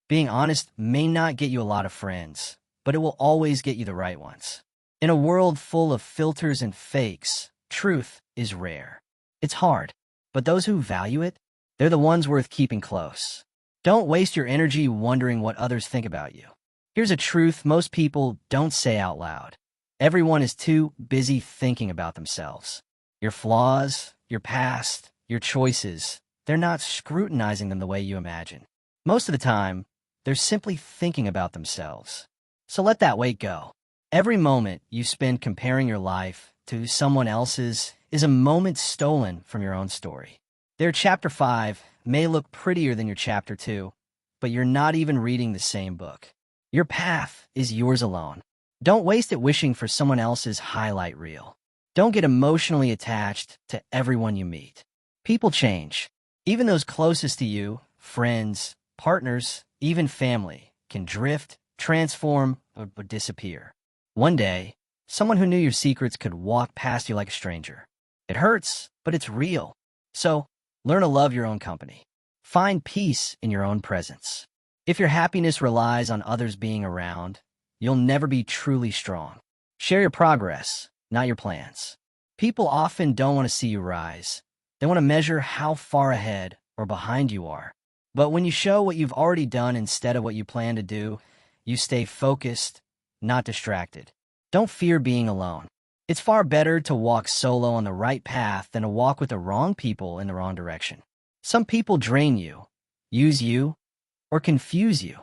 Being honest may not get you a lot of friends, but it will always get you the right ones. In a world full of filters and fakes, truth is rare. It's hard, but those who value it, they're the ones worth keeping close. Don't waste your energy wondering what others think about you. Here's a truth most people don't say out loud. Everyone is too busy thinking about themselves. Your flaws, your past, your choices, they're not scrutinizing them the way you imagine. Most of the time, they're simply thinking about themselves. So let that weight go. Every moment you spend comparing your life to someone else's is a moment stolen from your own story. Their chapter 5 may look prettier than your chapter 2, but you're not even reading the same book. Your path is yours alone. Don't waste it wishing for someone else's highlight reel. Don't get emotionally attached to everyone you meet. People change. Even those closest to you, friends, partners, even family, can drift, transform, or disappear. One day, someone who knew your secrets could walk past you like a stranger. It hurts, but it's real. So, learn to love your own company. Find peace in your own presence. If your happiness relies on others being around, you'll never be truly strong. Share your progress, not your plans. People often don't want to see you rise. They want to measure how far ahead or behind you are. But when you show what you've already done instead of what you plan to do, you stay focused, not distracted. Don't fear being alone. It's far better to walk solo on the right path than to walk with the wrong people in the wrong direction. Some people drain you, use you, or confuse you,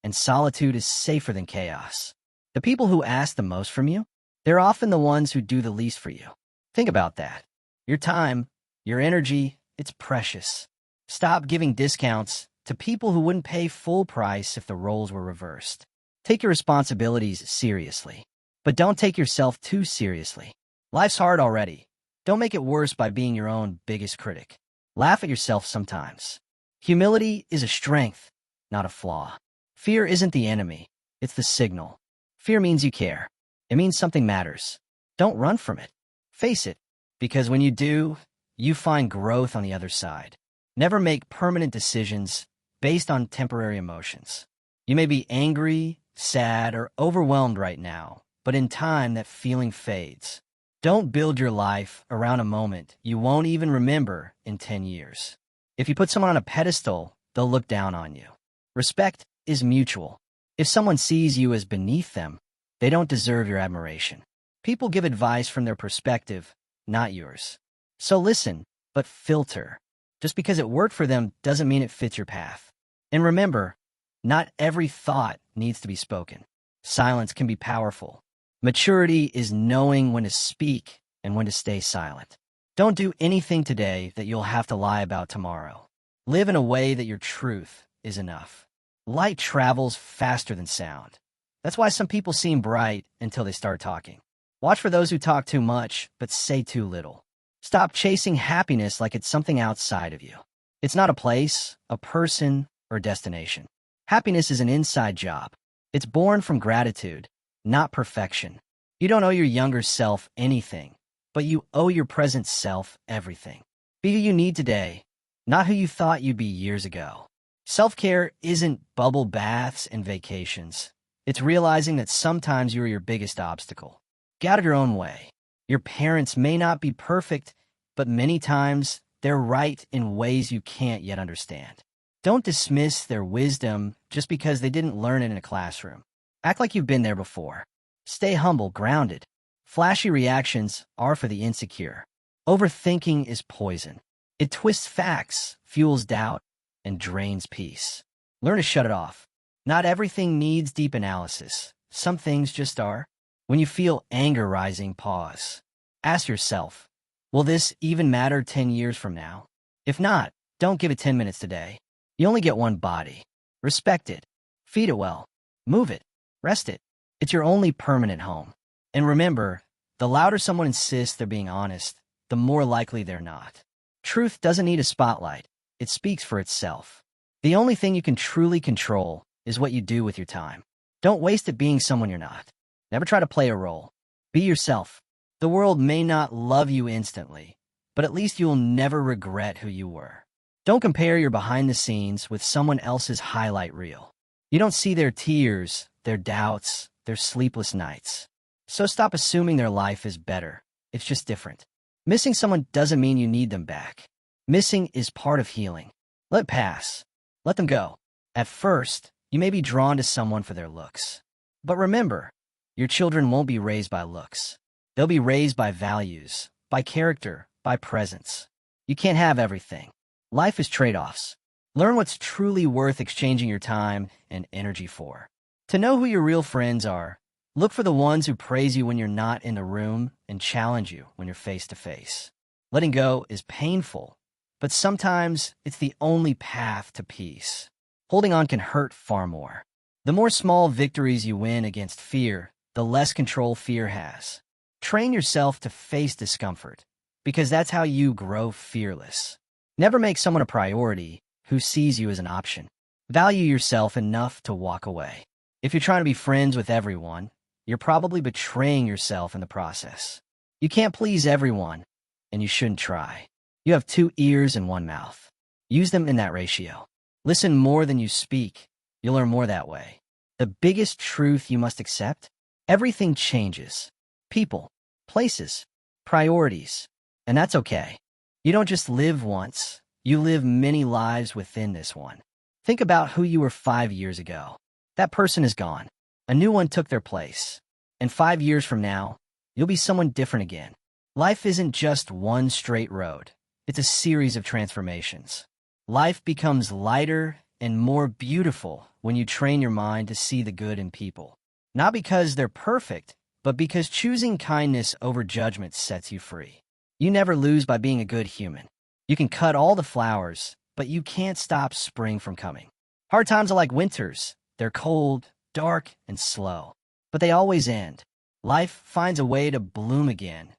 and solitude is safer than chaos. The people who ask the most from you, they're often the ones who do the least for you. Think about that. Your time, your energy, it's precious. Stop giving discounts to people who wouldn't pay full price if the roles were reversed. Take your responsibilities seriously, but don't take yourself too seriously. Life's hard already. Don't make it worse by being your own biggest critic. Laugh at yourself sometimes. Humility is a strength, not a flaw. Fear isn't the enemy, it's the signal. Fear means you care. It means something matters. Don't run from it. Face it, because when you do, you find growth on the other side. Never make permanent decisions based on temporary emotions. You may be angry, sad, or overwhelmed right now, but in time that feeling fades. Don't build your life around a moment you won't even remember in 10 years. If you put someone on a pedestal, they'll look down on you. Respect is mutual. If someone sees you as beneath them, they don't deserve your admiration. People give advice from their perspective, not yours. So listen, but filter. Just because it worked for them doesn't mean it fits your path. And remember, not every thought needs to be spoken. Silence can be powerful. Maturity is knowing when to speak and when to stay silent. Don't do anything today that you'll have to lie about tomorrow. Live in a way that your truth is enough. Light travels faster than sound. That's why some people seem bright until they start talking. Watch for those who talk too much but say too little. Stop chasing happiness like it's something outside of you. It's not a place, a person, or destination. Happiness is an inside job. It's born from gratitude, not perfection. You don't owe your younger self anything, but you owe your present self everything. Be who you need today, not who you thought you'd be years ago. Self-care isn't bubble baths and vacations. It's realizing that sometimes you are your biggest obstacle. Get out of your own way. Your parents may not be perfect, but many times they're right in ways you can't yet understand. Don't dismiss their wisdom just because they didn't learn it in a classroom. Act like you've been there before. Stay humble, grounded. Flashy reactions are for the insecure. Overthinking is poison. It twists facts, fuels doubt, and drains peace. Learn to shut it off. Not everything needs deep analysis. Some things just are. When you feel anger rising, pause. Ask yourself, will this even matter 10 years from now? If not, don't give it 10 minutes today. You only get one body. Respect it. Feed it well. Move it. Rest it. It's your only permanent home. And remember, the louder someone insists they're being honest, the more likely they're not. Truth doesn't need a spotlight. It speaks for itself. The only thing you can truly control is what you do with your time. Don't waste it being someone you're not. Never try to play a role. Be yourself. The world may not love you instantly, but at least you'll never regret who you were. Don't compare your behind the scenes with someone else's highlight reel. You don't see their tears, their doubts, their sleepless nights. So stop assuming their life is better. It's just different. Missing someone doesn't mean you need them back. Missing is part of healing. Let it pass. Let them go. At first, you may be drawn to someone for their looks. But remember, your children won't be raised by looks. They'll be raised by values, by character, by presence. You can't have everything. Life is trade-offs. Learn what's truly worth exchanging your time and energy for. To know who your real friends are, look for the ones who praise you when you're not in the room and challenge you when you're face to face. Letting go is painful, but sometimes it's the only path to peace. Holding on can hurt far more. The more small victories you win against fear, the less control fear has. Train yourself to face discomfort, because that's how you grow fearless. Never make someone a priority who sees you as an option. Value yourself enough to walk away. If you're trying to be friends with everyone, you're probably betraying yourself in the process. You can't please everyone, and you shouldn't try. You have 2 ears and 1 mouth. Use them in that ratio. Listen more than you speak. You'll learn more that way. The biggest truth you must accept: everything changes. People, places, priorities, and that's okay. You don't just live once, you live many lives within this one. Think about who you were 5 years ago. That person is gone. A new one took their place. And 5 years from now, you'll be someone different again. Life isn't just one straight road. It's a series of transformations. Life becomes lighter and more beautiful when you train your mind to see the good in people. Not because they're perfect, but because choosing kindness over judgment sets you free. You never lose by being a good human. You can cut all the flowers, but you can't stop spring from coming. Hard times are like winters. They're cold, dark, and slow. But they always end. Life finds a way to bloom again,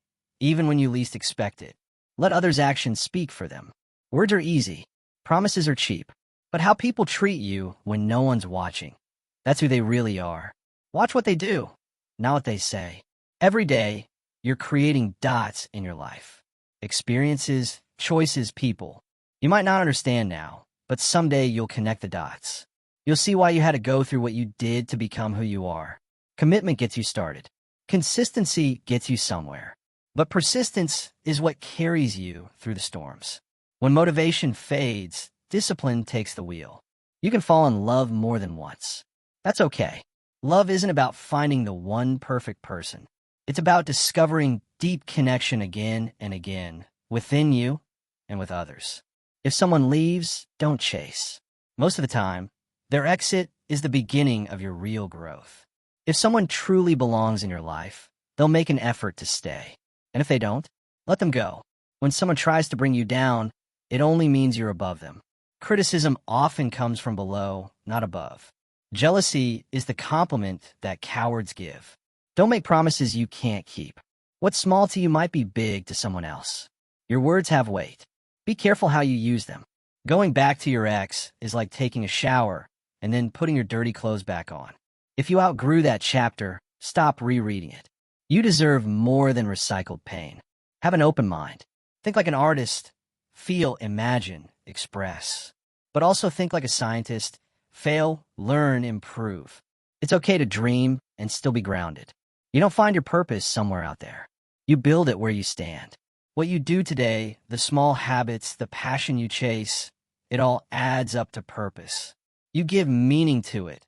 even when you least expect it. Let others' actions speak for them. Words are easy. Promises are cheap. But how people treat you when no one's watching, that's who they really are. Watch what they do, not what they say. Every day, you're creating dots in your life. Experiences, choices, people. You might not understand now, but someday you'll connect the dots. You'll see why you had to go through what you did to become who you are. Commitment gets you started. Consistency gets you somewhere. But persistence is what carries you through the storms. When motivation fades, discipline takes the wheel. You can fall in love more than once. That's okay. Love isn't about finding the one perfect person. It's about discovering deep connection again and again, within you and with others. If someone leaves, don't chase. Most of the time, their exit is the beginning of your real growth. If someone truly belongs in your life, they'll make an effort to stay. And if they don't, let them go. When someone tries to bring you down, it only means you're above them. Criticism often comes from below, not above. Jealousy is the compliment that cowards give. Don't make promises you can't keep. What's small to you might be big to someone else. Your words have weight. Be careful how you use them. Going back to your ex is like taking a shower and then putting your dirty clothes back on. If you outgrew that chapter, stop rereading it. You deserve more than recycled pain. Have an open mind. Think like an artist. Feel, imagine, express. But also think like a scientist. Fail, learn, improve. It's okay to dream and still be grounded. You don't find your purpose somewhere out there. You build it where you stand. What you do today, the small habits, the passion you chase, it all adds up to purpose. You give meaning to it,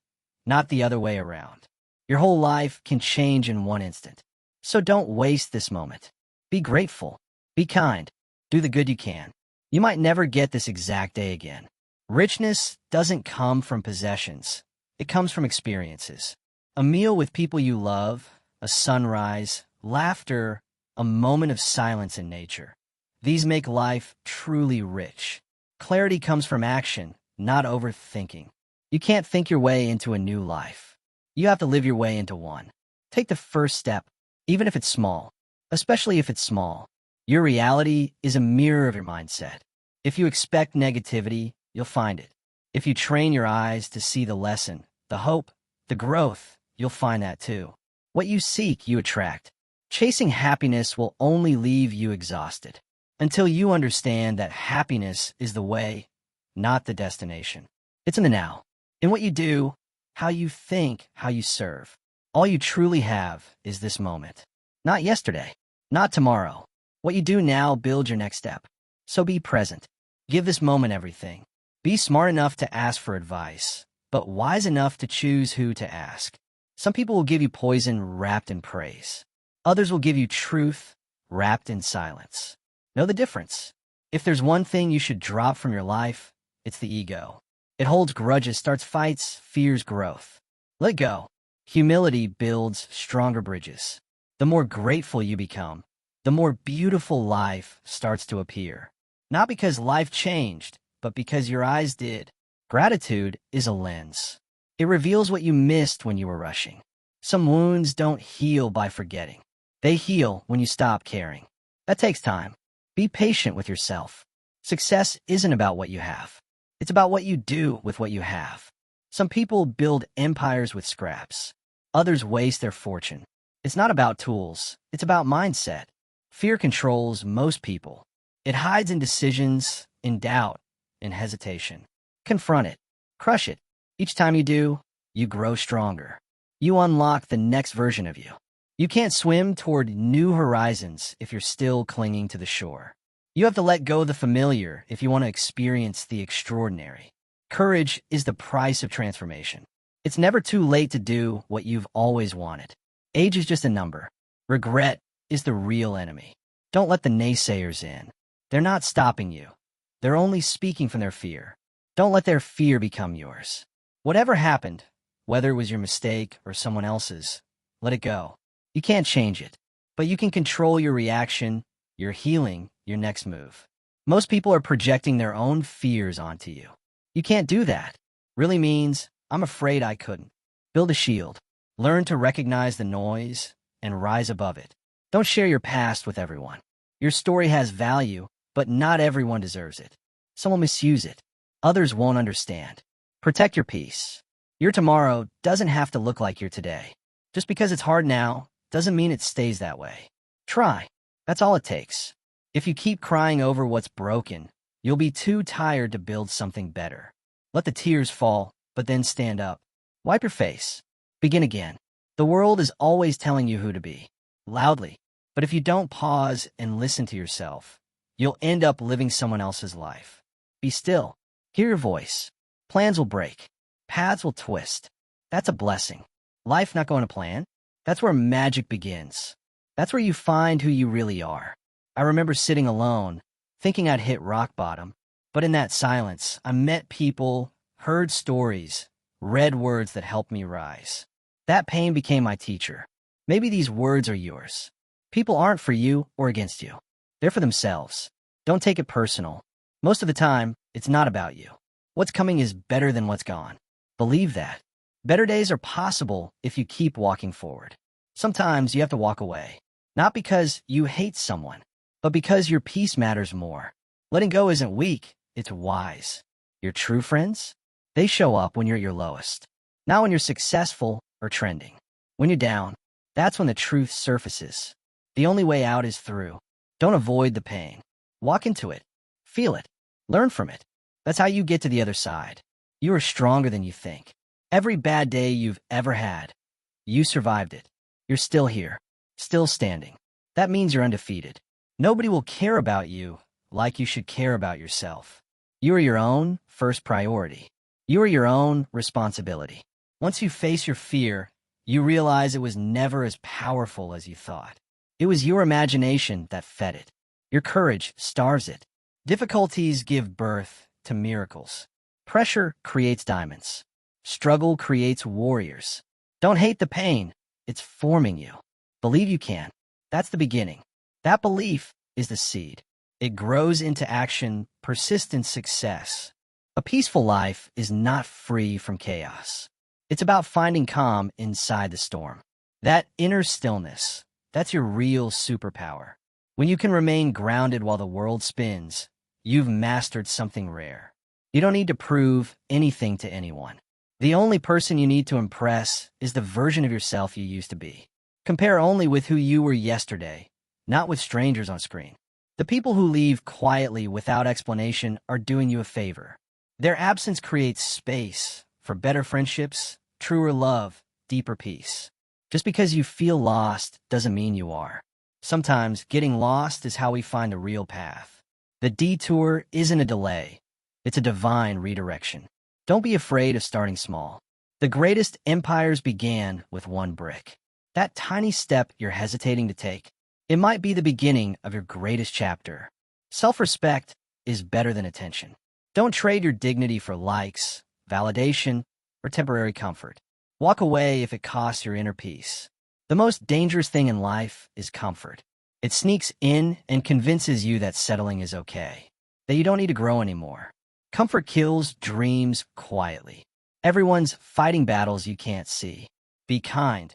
not the other way around. Your whole life can change in one instant. So don't waste this moment. Be grateful. Be kind. Do the good you can. You might never get this exact day again. Richness doesn't come from possessions. It comes from experiences. A meal with people you love, a sunrise, laughter, a moment of silence in nature. These make life truly rich. Clarity comes from action, not overthinking. You can't think your way into a new life. You have to live your way into one. Take the first step, even if it's small. Especially if it's small. Your reality is a mirror of your mindset. If you expect negativity, you'll find it. If you train your eyes to see the lesson, the hope, the growth, you'll find that too. What you seek, you attract. Chasing happiness will only leave you exhausted until you understand that happiness is the way, not the destination. It's in the now, in what you do, how you think, how you serve. All you truly have is this moment. Not yesterday, not tomorrow. What you do now builds your next step. So be present. Give this moment everything. Be smart enough to ask for advice, but wise enough to choose who to ask. Some people will give you poison wrapped in praise. Others will give you truth wrapped in silence. Know the difference. If there's one thing you should drop from your life, it's the ego. It holds grudges, starts fights, fears growth. Let go. Humility builds stronger bridges. The more grateful you become, the more beautiful life starts to appear. Not because life changed, but because your eyes did. Gratitude is a lens. It reveals what you missed when you were rushing. Some wounds don't heal by forgetting. They heal when you stop caring. That takes time. Be patient with yourself. Success isn't about what you have. It's about what you do with what you have. Some people build empires with scraps. Others waste their fortune. It's not about tools. It's about mindset. Fear controls most people. It hides in decisions, in doubt, in hesitation. Confront it. Crush it. Each time you do, you grow stronger. You unlock the next version of you. You can't swim toward new horizons if you're still clinging to the shore. You have to let go of the familiar if you want to experience the extraordinary. Courage is the price of transformation. It's never too late to do what you've always wanted. Age is just a number. Regret is the real enemy. Don't let the naysayers in. They're not stopping you. They're only speaking from their fear. Don't let their fear become yours. Whatever happened, whether it was your mistake or someone else's, let it go. You can't change it, but you can control your reaction, your healing, your next move. Most people are projecting their own fears onto you. You can't do that. Really means, I'm afraid I couldn't. Build a shield. Learn to recognize the noise and rise above it. Don't share your past with everyone. Your story has value, but not everyone deserves it. Some will misuse it. Others won't understand. Protect your peace. Your tomorrow doesn't have to look like your today. Just because it's hard now doesn't mean it stays that way. Try. That's all it takes. If you keep crying over what's broken, you'll be too tired to build something better. Let the tears fall, but then stand up. Wipe your face. Begin again. The world is always telling you who to be. Loudly. But if you don't pause and listen to yourself, you'll end up living someone else's life. Be still. Hear your voice. Plans will break. Paths will twist. That's a blessing. Life not going to plan? That's where magic begins. That's where you find who you really are. I remember sitting alone, thinking I'd hit rock bottom. But in that silence, I met people, heard stories, read words that helped me rise. That pain became my teacher. Maybe these words are yours. People aren't for you or against you. They're for themselves. Don't take it personal. Most of the time, it's not about you. What's coming is better than what's gone. Believe that. Better days are possible if you keep walking forward. Sometimes you have to walk away. Not because you hate someone, but because your peace matters more. Letting go isn't weak, it's wise. Your true friends? They show up when you're at your lowest. Not when you're successful or trending. When you're down, that's when the truth surfaces. The only way out is through. Don't avoid the pain. Walk into it. Feel it. Learn from it. That's how you get to the other side. You are stronger than you think. Every bad day you've ever had, you survived it. You're still here, still standing. That means you're undefeated. Nobody will care about you like you should care about yourself. You are your own first priority. You are your own responsibility. Once you face your fear, you realize it was never as powerful as you thought. It was your imagination that fed it. Your courage starves it. Difficulties give birth to miracles. Pressure creates diamonds. Struggle creates warriors. Don't hate the pain. It's forming you. Believe you can. That's the beginning. That belief is the seed. It grows into action, persistent success. A peaceful life is not free from chaos. It's about finding calm inside the storm. That inner stillness, that's your real superpower. When you can remain grounded while the world spins, you've mastered something rare. You don't need to prove anything to anyone. The only person you need to impress is the version of yourself you used to be. Compare only with who you were yesterday, not with strangers on screen. The people who leave quietly without explanation are doing you a favor. Their absence creates space for better friendships, truer love, deeper peace. Just because you feel lost doesn't mean you are. Sometimes getting lost is how we find a real path. The detour isn't a delay. It's a divine redirection. Don't be afraid of starting small. The greatest empires began with one brick. That tiny step you're hesitating to take, it might be the beginning of your greatest chapter. Self-respect is better than attention. Don't trade your dignity for likes, validation, or temporary comfort. Walk away if it costs your inner peace. The most dangerous thing in life is comfort. It sneaks in and convinces you that settling is okay, that you don't need to grow anymore. Comfort kills dreams quietly. Everyone's fighting battles you can't see. Be kind,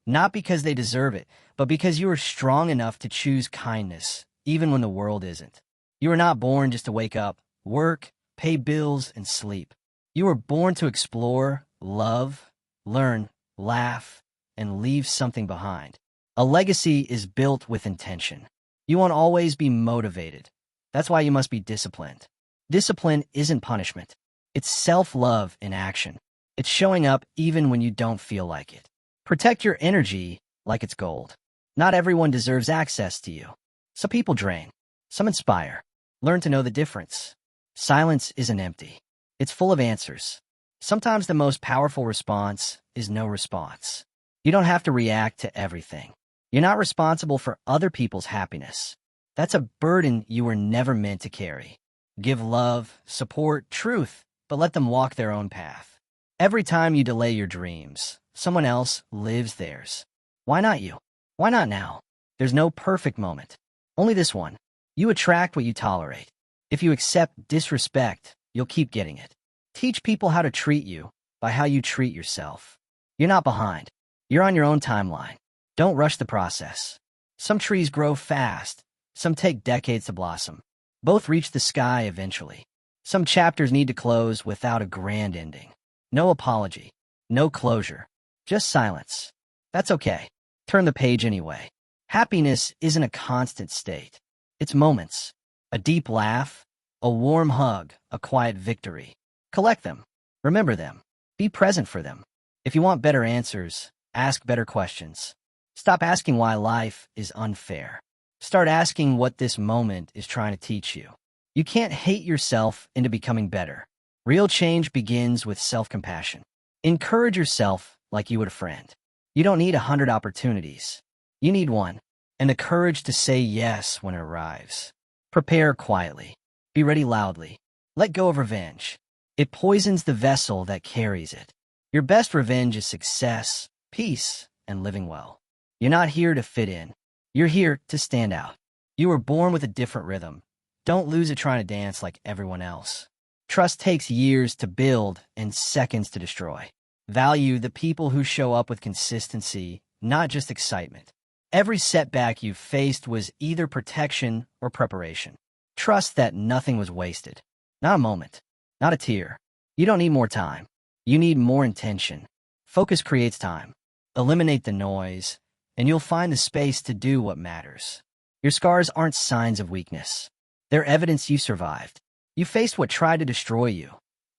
not because they deserve it, but because you are strong enough to choose kindness, even when the world isn't. You are not born just to wake up, work, pay bills, and sleep. You were born to explore, love, learn, laugh, and leave something behind. A legacy is built with intention. You won't always be motivated. That's why you must be disciplined. Discipline isn't punishment. It's self-love in action. It's showing up even when you don't feel like it. Protect your energy like it's gold. Not everyone deserves access to you. Some people drain. Some inspire. Learn to know the difference. Silence isn't empty. It's full of answers. Sometimes the most powerful response is no response. You don't have to react to everything. You're not responsible for other people's happiness. That's a burden you were never meant to carry. Give love, support, truth, but let them walk their own path. Every time you delay your dreams, someone else lives theirs. Why not you? Why not now? There's no perfect moment. Only this one. You attract what you tolerate. If you accept disrespect, you'll keep getting it. Teach people how to treat you by how you treat yourself. You're not behind. You're on your own timeline. Don't rush the process. Some trees grow fast. Some take decades to blossom. Both reach the sky eventually. Some chapters need to close without a grand ending. No apology. No closure. Just silence. That's okay. Turn the page anyway. Happiness isn't a constant state. It's moments. A deep laugh, a warm hug, a quiet victory. Collect them. Remember them. Be present for them. If you want better answers, ask better questions. Stop asking why life is unfair. Start asking what this moment is trying to teach you. You can't hate yourself into becoming better. Real change begins with self-compassion. Encourage yourself like you would a friend. You don't need 100 opportunities. You need one, and the courage to say yes when it arrives. Prepare quietly. Be ready loudly. Let go of revenge. It poisons the vessel that carries it. Your best revenge is success, peace, and living well. You're not here to fit in. You're here to stand out. You were born with a different rhythm. Don't lose it trying to dance like everyone else. Trust takes years to build and seconds to destroy. Value the people who show up with consistency, not just excitement. Every setback you've faced was either protection or preparation. Trust that nothing was wasted. Not a moment. Not a tear. You don't need more time. You need more intention. Focus creates time. Eliminate the noise, and you'll find the space to do what matters. Your scars aren't signs of weakness. They're evidence you survived. You faced what tried to destroy you,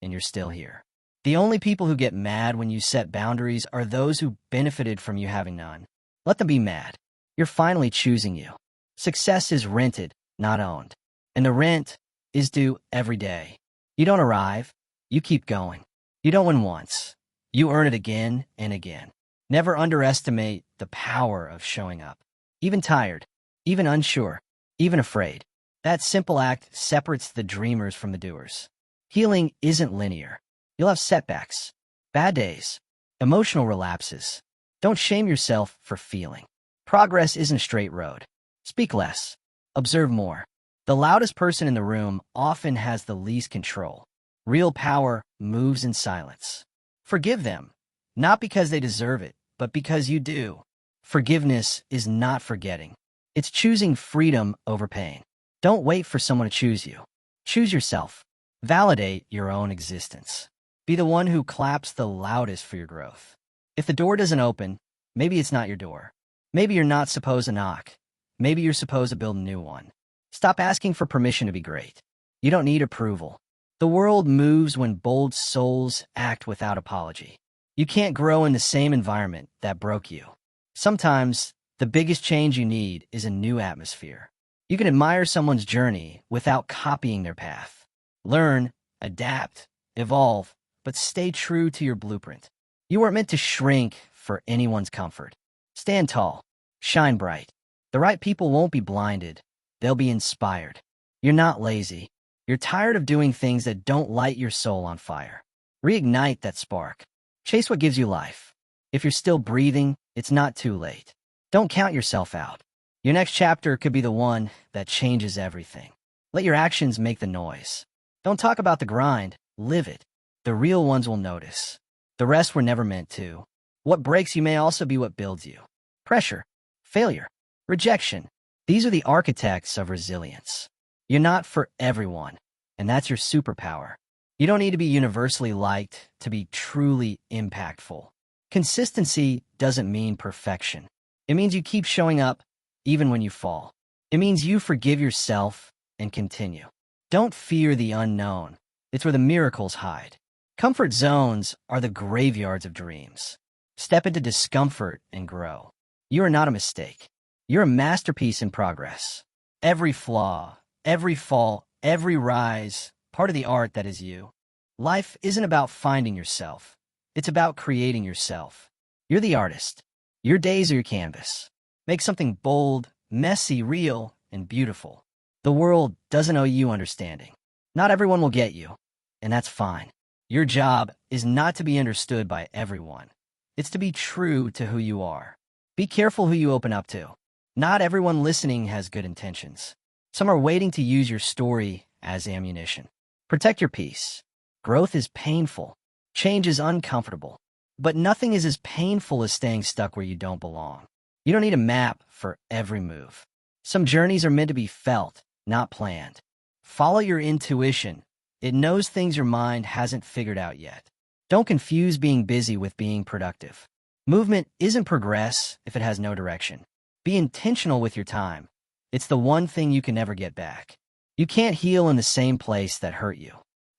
and you're still here. The only people who get mad when you set boundaries are those who benefited from you having none. Let them be mad. You're finally choosing you. Success is rented, not owned. And the rent is due every day. You don't arrive. You keep going. You don't win once. You earn it again and again. Never underestimate the power of showing up. Even tired, even unsure, even afraid. That simple act separates the dreamers from the doers. Healing isn't linear. You'll have setbacks, bad days, emotional relapses. Don't shame yourself for feeling. Progress isn't a straight road. Speak less. Observe more. The loudest person in the room often has the least control. Real power moves in silence. Forgive them, not because they deserve it, but because you do. Forgiveness is not forgetting. It's choosing freedom over pain. Don't wait for someone to choose you. Choose yourself. Validate your own existence. Be the one who claps the loudest for your growth. If the door doesn't open, maybe it's not your door. Maybe you're not supposed to knock. Maybe you're supposed to build a new one. Stop asking for permission to be great. You don't need approval. The world moves when bold souls act without apology. You can't grow in the same environment that broke you. Sometimes, the biggest change you need is a new atmosphere. You can admire someone's journey without copying their path. Learn, adapt, evolve, but stay true to your blueprint. You weren't meant to shrink for anyone's comfort. Stand tall, shine bright. The right people won't be blinded, they'll be inspired. You're not lazy. You're tired of doing things that don't light your soul on fire. Reignite that spark. Chase what gives you life. If you're still breathing, it's not too late. Don't count yourself out. Your next chapter could be the one that changes everything. Let your actions make the noise. Don't talk about the grind, live it. The real ones will notice. The rest were never meant to. What breaks you may also be what builds you. Pressure, failure, rejection. These are the architects of resilience. You're not for everyone, and that's your superpower. You don't need to be universally liked to be truly impactful. Consistency doesn't mean perfection. It means you keep showing up even when you fall. It means you forgive yourself and continue. Don't fear the unknown. It's where the miracles hide. Comfort zones are the graveyards of dreams. Step into discomfort and grow. You are not a mistake. You're a masterpiece in progress. Every flaw, every fall, every rise, part of the art that is you. Life isn't about finding yourself. It's about creating yourself. You're the artist. Your days are your canvas. Make something bold, messy, real, and beautiful. The world doesn't owe you understanding. Not everyone will get you, and that's fine. Your job is not to be understood by everyone. It's to be true to who you are. Be careful who you open up to. Not everyone listening has good intentions. Some are waiting to use your story as ammunition. Protect your peace. Growth is painful. Change is uncomfortable. But nothing is as painful as staying stuck where you don't belong. You don't need a map for every move. Some journeys are meant to be felt, not planned. Follow your intuition. It knows things your mind hasn't figured out yet. Don't confuse being busy with being productive. Movement isn't progress if it has no direction. Be intentional with your time. It's the one thing you can never get back. You can't heal in the same place that hurt you.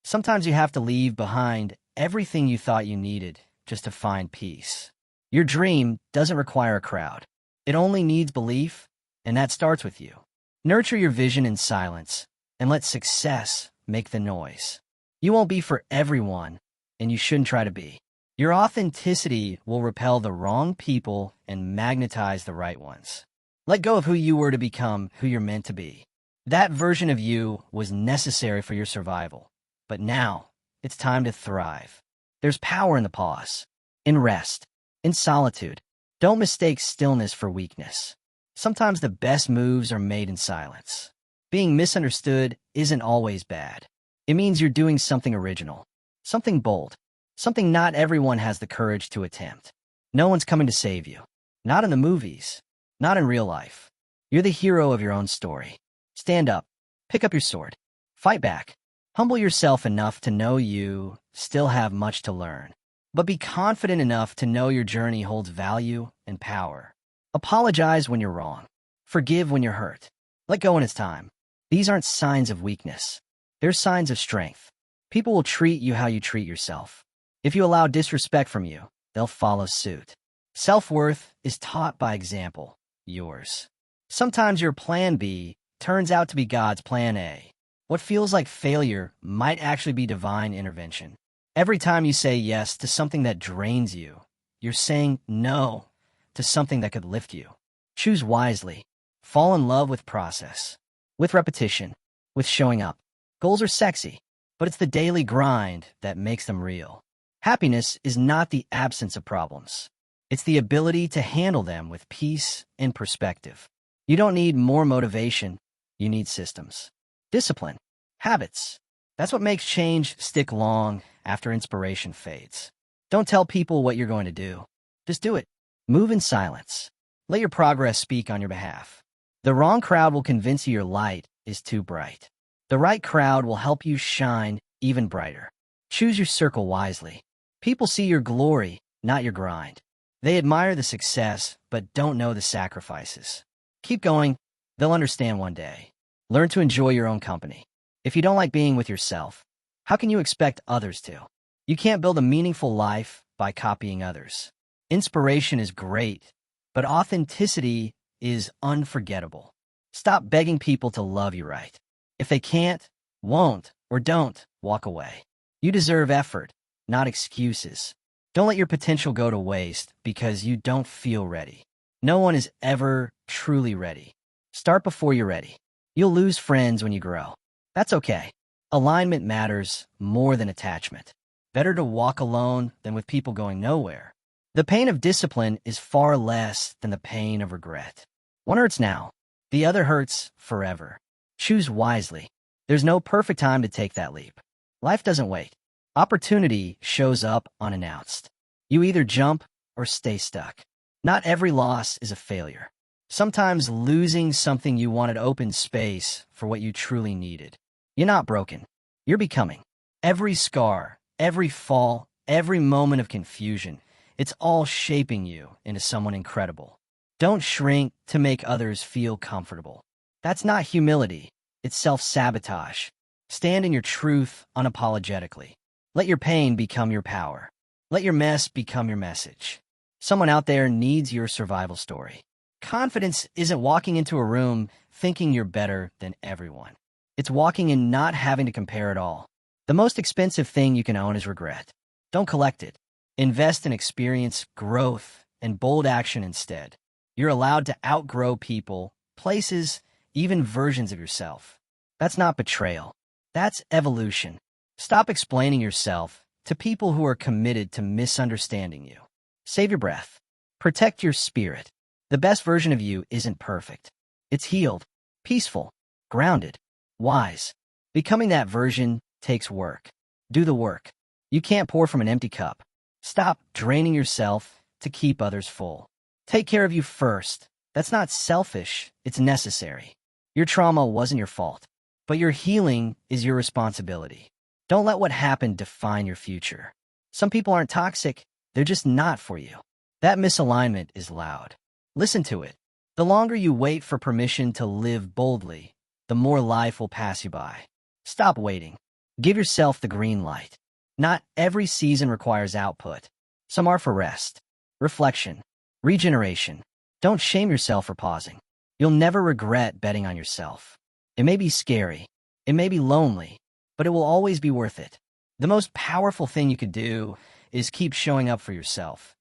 Sometimes you have to leave behind everything you thought you needed just to find peace. Your dream doesn't require a crowd. It only needs belief, and that starts with you. Nurture your vision in silence, and let success make the noise. You won't be for everyone, and you shouldn't try to be. Your authenticity will repel the wrong people and magnetize the right ones. Let go of who you were to become who you're meant to be. That version of you was necessary for your survival. But now, it's time to thrive. There's power in the pause, in rest, in solitude. Don't mistake stillness for weakness. Sometimes the best moves are made in silence. Being misunderstood isn't always bad. It means you're doing something original, something bold, something not everyone has the courage to attempt. No one's coming to save you. Not in the movies, not in real life. You're the hero of your own story. Stand up, pick up your sword, fight back. Humble yourself enough to know you still have much to learn. But be confident enough to know your journey holds value and power. Apologize when you're wrong. Forgive when you're hurt. Let go when it's time. These aren't signs of weakness. They're signs of strength. People will treat you how you treat yourself. If you allow disrespect from you, they'll follow suit. Self-worth is taught by example, yours. Sometimes your plan B turns out to be God's plan A. What feels like failure might actually be divine intervention. Every time you say yes to something that drains you, you're saying no to something that could lift you. Choose wisely. Fall in love with process, with repetition, with showing up. Goals are sexy, but it's the daily grind that makes them real. Happiness is not the absence of problems. It's the ability to handle them with peace and perspective. You don't need more motivation. You need systems. Discipline. Habits. That's what makes change stick long after inspiration fades. Don't tell people what you're going to do. Just do it. Move in silence. Let your progress speak on your behalf. The wrong crowd will convince you your light is too bright. The right crowd will help you shine even brighter. Choose your circle wisely. People see your glory, not your grind. They admire the success, but don't know the sacrifices. Keep going. They'll understand one day. Learn to enjoy your own company. If you don't like being with yourself, how can you expect others to? You can't build a meaningful life by copying others. Inspiration is great, but authenticity is unforgettable. Stop begging people to love you right. If they can't, won't, or don't, walk away. You deserve effort, not excuses. Don't let your potential go to waste because you don't feel ready. No one is ever truly ready. Start before you're ready. You'll lose friends when you grow. That's okay. Alignment matters more than attachment. Better to walk alone than with people going nowhere. The pain of discipline is far less than the pain of regret. One hurts now. The other hurts forever. Choose wisely. There's no perfect time to take that leap. Life doesn't wait. Opportunity shows up unannounced. You either jump or stay stuck. Not every loss is a failure. Sometimes losing something you wanted opened space for what you truly needed. You're not broken. You're becoming. Every scar, every fall, every moment of confusion, it's all shaping you into someone incredible. Don't shrink to make others feel comfortable. That's not humility. It's self-sabotage. Stand in your truth unapologetically. Let your pain become your power. Let your mess become your message. Someone out there needs your survival story. Confidence isn't walking into a room thinking you're better than everyone. It's walking in not having to compare at all. The most expensive thing you can own is regret. Don't collect it. Invest in experience, growth, and bold action instead. You're allowed to outgrow people, places, even versions of yourself. That's not betrayal. That's evolution. Stop explaining yourself to people who are committed to misunderstanding you. Save your breath. Protect your spirit. The best version of you isn't perfect. It's healed, peaceful, grounded, wise. Becoming that version takes work. Do the work. You can't pour from an empty cup. Stop draining yourself to keep others full. Take care of you first. That's not selfish, it's necessary. Your trauma wasn't your fault, but your healing is your responsibility. Don't let what happened define your future. Some people aren't toxic, they're just not for you. That misalignment is loud. Listen to it. The longer you wait for permission to live boldly, the more life will pass you by. Stop waiting. Give yourself the green light. Not every season requires output. Some are for rest, reflection, regeneration. Don't shame yourself for pausing. You'll never regret betting on yourself. It may be scary, it may be lonely, but it will always be worth it. The most powerful thing you could do is keep showing up for yourself.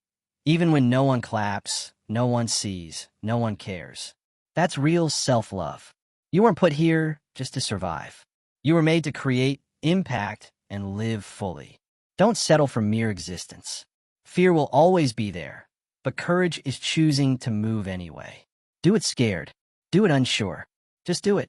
Even when no one claps, no one sees, no one cares. That's real self-love. You weren't put here just to survive. You were made to create, impact, and live fully. Don't settle for mere existence. Fear will always be there, but courage is choosing to move anyway. Do it scared. Do it unsure. Just do it.